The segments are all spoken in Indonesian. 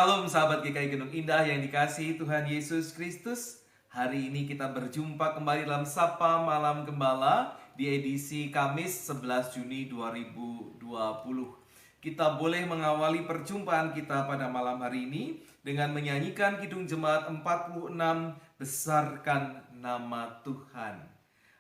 Shalom sahabat GKI Gunung Indah yang dikasihi Tuhan Yesus Kristus. Hari ini kita berjumpa kembali dalam Sapa Malam Gembala di edisi Kamis 11 Juni 2020. Kita boleh mengawali perjumpaan kita pada malam hari ini dengan menyanyikan Kidung Jemaat 46, Besarkan Nama Tuhan.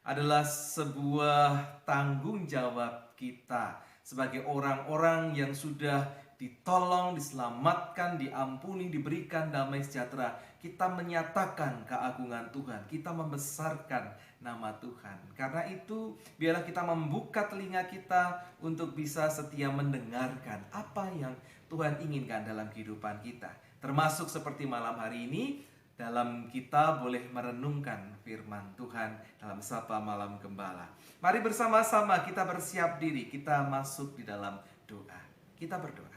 Adalah sebuah tanggung jawab kita sebagai orang-orang yang sudah ditolong, diselamatkan, diampuni, diberikan damai sejahtera. Kita menyatakan keagungan Tuhan, kita membesarkan nama Tuhan. Karena itu, biarlah kita membuka telinga kita untuk bisa setia mendengarkan apa yang Tuhan inginkan dalam kehidupan kita. Termasuk seperti malam hari ini, dalam kita boleh merenungkan firman Tuhan dalam Sapa Malam Gembala. Mari bersama-sama kita bersiap diri, kita masuk di dalam doa. Kita berdoa.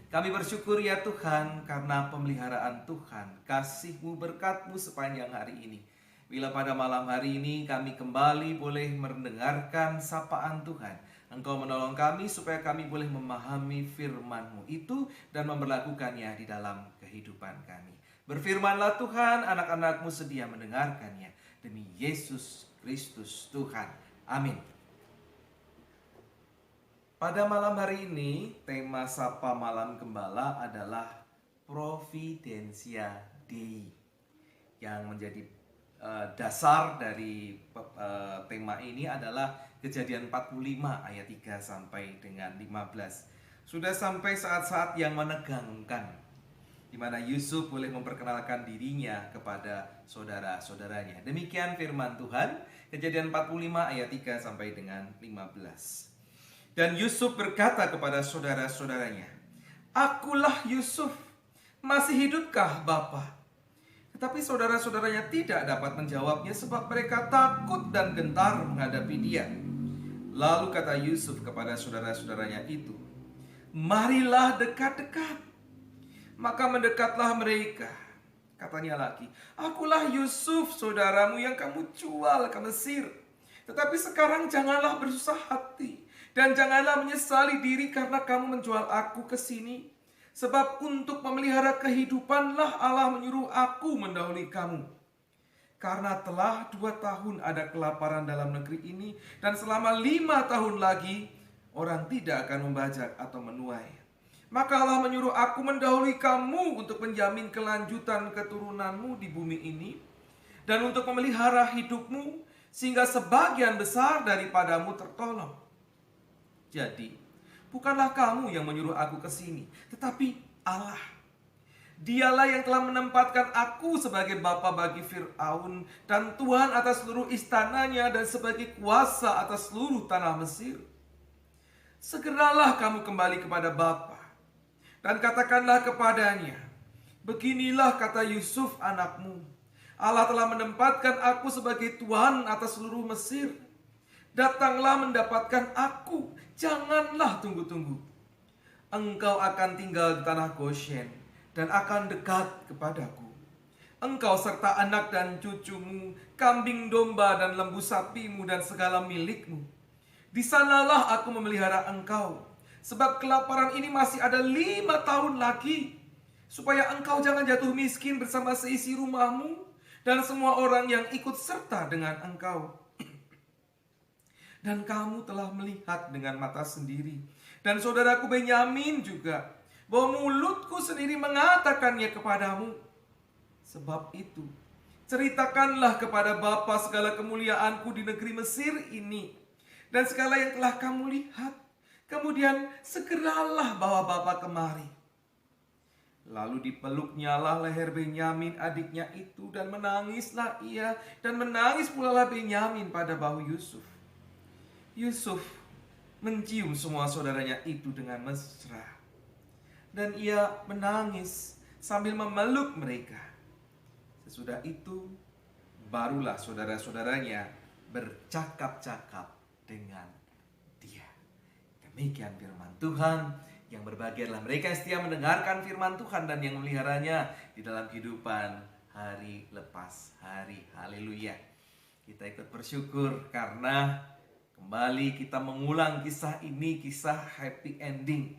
Kami bersyukur ya Tuhan karena pemeliharaan Tuhan, kasih-Mu, berkat-Mu sepanjang hari ini. Bila pada malam hari ini kami kembali boleh mendengarkan sapaan Tuhan, Engkau menolong kami supaya kami boleh memahami firman-Mu itu dan memperlakukannya di dalam kehidupan kami. Berfirmanlah Tuhan, anak-anak-Mu sedia mendengarkannya. Demi Yesus Kristus Tuhan. Amin. Pada malam hari ini, tema Sapa Malam Gembala adalah Providentia Dei. Yang menjadi dasar dari tema ini adalah Kejadian 45 ayat 3 sampai dengan 15. Sudah sampai saat-saat yang menegangkan, di mana Yusuf boleh memperkenalkan dirinya kepada saudara-saudaranya. Demikian firman Tuhan, Kejadian 45 ayat 3 sampai dengan 15. Dan Yusuf berkata kepada saudara-saudaranya, "Akulah Yusuf, masih hidupkah Bapa?" Tetapi saudara-saudaranya tidak dapat menjawabnya sebab mereka takut dan gentar menghadapi dia. Lalu kata Yusuf kepada saudara-saudaranya itu, "Marilah dekat-dekat." Maka mendekatlah mereka. Katanya lagi, "Akulah Yusuf, saudaramu yang kamu jual ke Mesir. Tetapi sekarang janganlah bersusah hati dan janganlah menyesali diri karena kamu menjual aku ke sini. Sebab untuk memelihara kehidupanlah Allah menyuruh aku mendahului kamu. Karena telah 2 tahun ada kelaparan dalam negeri ini, dan selama 5 tahun lagi orang tidak akan membajak atau menuai. Maka Allah menyuruh aku mendahului kamu untuk menjamin kelanjutan keturunanmu di bumi ini, dan untuk memelihara hidupmu, sehingga sebagian besar daripadamu tertolong. Jadi, bukanlah kamu yang menyuruh aku ke sini, tetapi Allah. Dialah yang telah menempatkan aku sebagai bapa bagi Fir'aun dan Tuhan atas seluruh istananya dan sebagai kuasa atas seluruh tanah Mesir. Segeralah kamu kembali kepada Bapa dan katakanlah kepadanya, beginilah kata Yusuf anakmu, Allah telah menempatkan aku sebagai Tuhan atas seluruh Mesir. Datanglah mendapatkan aku, janganlah tunggu-tunggu. Engkau akan tinggal di tanah Goshen dan akan dekat kepadaku. Engkau serta anak dan cucumu, kambing domba dan lembu sapimu dan segala milikmu. Di sanalah aku memelihara engkau, sebab kelaparan ini masih ada 5 tahun lagi, supaya engkau jangan jatuh miskin bersama seisi rumahmu dan semua orang yang ikut serta dengan engkau. Dan kamu telah melihat dengan mata sendiri, dan saudaraku Benyamin juga, bahwa mulutku sendiri mengatakannya kepadamu. Sebab itu, ceritakanlah kepada Bapa segala kemuliaanku di negeri Mesir ini, dan segala yang telah kamu lihat. Kemudian segeralah bawa Bapa kemari. Lalu dipeluknyalah leher Benyamin adiknya itu, dan menangislah ia, dan menangis pula lah Benyamin pada bahu Yusuf. Yusuf mencium semua saudaranya itu dengan mesra, dan ia menangis sambil memeluk mereka. Sesudah itu, barulah saudara-saudaranya bercakap-cakap dengan dia. Demikian firman Tuhan. Yang berbahagia adalah mereka yang setia mendengarkan firman Tuhan dan yang memeliharanya di dalam kehidupan hari lepas hari. Haleluya. Kita ikut bersyukur karena kembali kita mengulang kisah ini, kisah happy ending,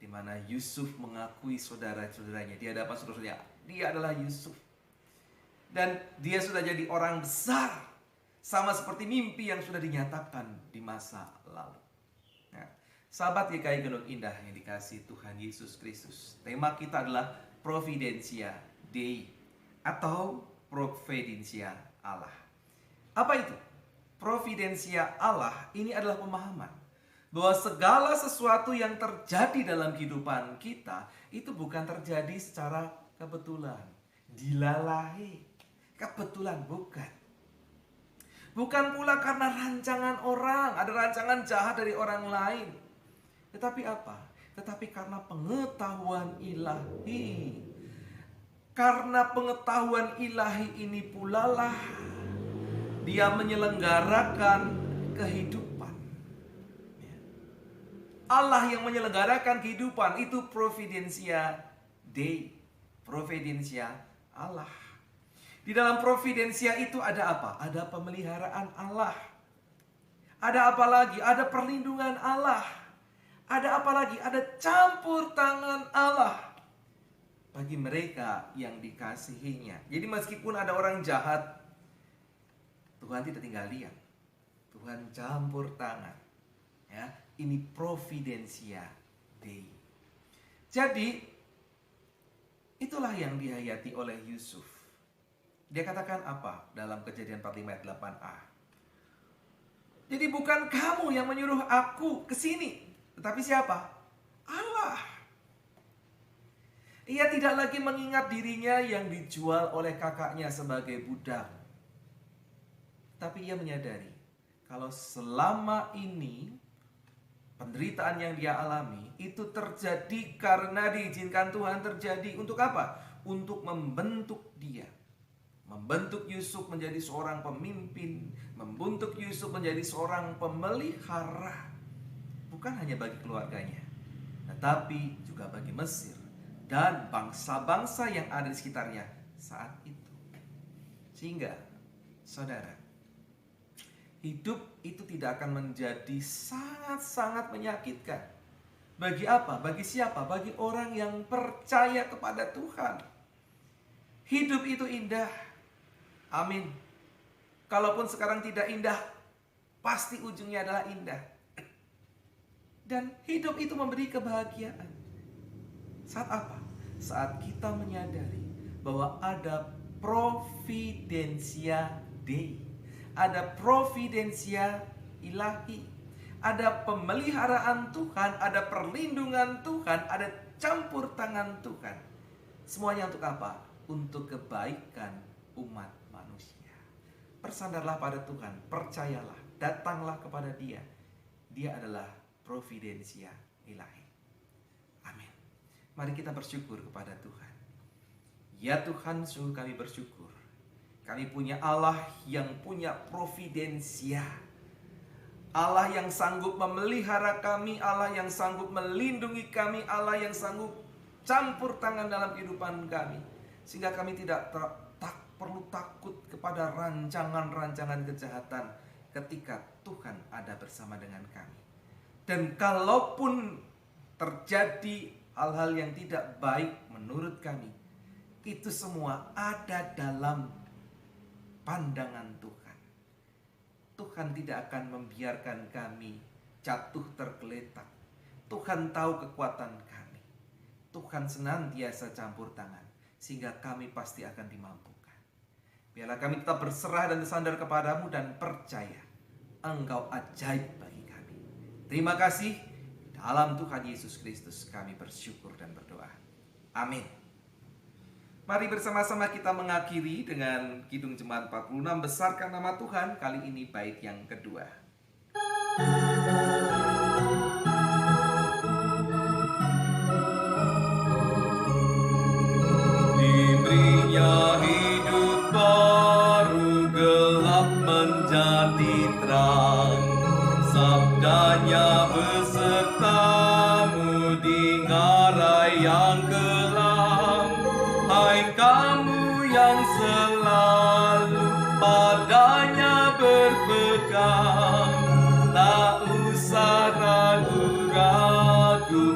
di mana Yusuf mengakui saudara-saudaranya di hadapan saudara-saudaranya, dia adalah Yusuf. Dan dia sudah jadi orang besar, sama seperti mimpi yang sudah dinyatakan di masa lalu. Nah, sahabat GKI Gunung Indah yang dikasihi Tuhan Yesus Kristus, tema kita adalah Providentia Dei atau Providentia Allah. Apa itu? Providentia Allah ini adalah pemahaman bahwa segala sesuatu yang terjadi dalam kehidupan kita itu bukan terjadi secara kebetulan, dilalahi. Kebetulan bukan. Bukan pula karena rancangan orang, ada rancangan jahat dari orang lain. Tetapi apa? Tetapi karena pengetahuan ilahi. Karena pengetahuan ilahi ini pula lah dia menyelenggarakan kehidupan. Allah yang menyelenggarakan kehidupan itu Providentia Dei, Providentia Allah. Di dalam providensia itu ada apa? Ada pemeliharaan Allah. Ada apa lagi? Ada perlindungan Allah. Ada apa lagi? Ada campur tangan Allah bagi mereka yang dikasihinya. Jadi meskipun ada orang jahat, Tuhan tidak tinggal diam. Tuhan campur tangan. Ya, ini providentia Dei. Jadi itulah yang dihayati oleh Yusuf. Dia katakan apa dalam Kejadian 45 ayat 8a? Jadi bukan kamu yang menyuruh aku ke sini, tetapi siapa? Allah. Ia tidak lagi mengingat dirinya yang dijual oleh kakaknya sebagai budak. Tapi ia menyadari kalau selama ini penderitaan yang dia alami itu terjadi karena diizinkan Tuhan terjadi. Untuk apa? Untuk membentuk dia. Membentuk Yusuf menjadi seorang pemimpin, membentuk Yusuf menjadi seorang pemelihara. Bukan hanya bagi keluarganya, tetapi juga bagi Mesir dan bangsa-bangsa yang ada di sekitarnya saat itu. Sehingga, saudara, hidup itu tidak akan menjadi sangat-sangat menyakitkan. Bagi apa? Bagi siapa? Bagi orang yang percaya kepada Tuhan. Hidup itu indah. Amin. Kalaupun sekarang tidak indah, pasti ujungnya adalah indah. Dan hidup itu memberi kebahagiaan. Saat apa? Saat kita menyadari bahwa ada providentia Dei, ada providentia ilahi, ada pemeliharaan Tuhan, ada perlindungan Tuhan, ada campur tangan Tuhan. Semuanya untuk apa? Untuk kebaikan umat manusia. Bersandarlah pada Tuhan, percayalah, datanglah kepada Dia. Dia adalah providentia ilahi. Amin. Mari kita bersyukur kepada Tuhan. Ya Tuhan, sungguh kami bersyukur. Kami punya Allah yang punya providensia. Allah yang sanggup memelihara kami, Allah yang sanggup melindungi kami, Allah yang sanggup campur tangan dalam kehidupan kami. Sehingga kami tidak perlu takut kepada rancangan-rancangan kejahatan ketika Tuhan ada bersama dengan kami. Dan kalaupun terjadi hal-hal yang tidak baik menurut kami, itu semua ada dalam pandangan Tuhan. Tuhan tidak akan membiarkan kami jatuh tergeletak. Tuhan tahu kekuatan kami. Tuhan senantiasa campur tangan, sehingga kami pasti akan dimampukan. Biarlah kami tetap berserah dan bersandar kepadamu dan percaya Engkau ajaib bagi kami. Terima kasih. Dalam Tuhan Yesus Kristus kami bersyukur dan berdoa. Amin. Mari bersama-sama kita mengakhiri dengan Kidung Jemaat 46, Besarkan Nama Tuhan. Kali ini bait yang kedua. Diberinya hidup baru, gelap menjadi terang. Sabdanya besertamu di ngarai yang kelam. Hai kamu yang selalu padanya berpegang, tak usah ragu-ragu,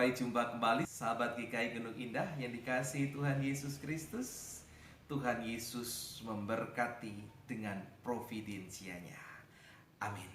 Sampai jumpa kembali sahabat GKI Gunung Indah yang dikasihi Tuhan Yesus Kristus. Tuhan Yesus memberkati dengan providensianya. Amin.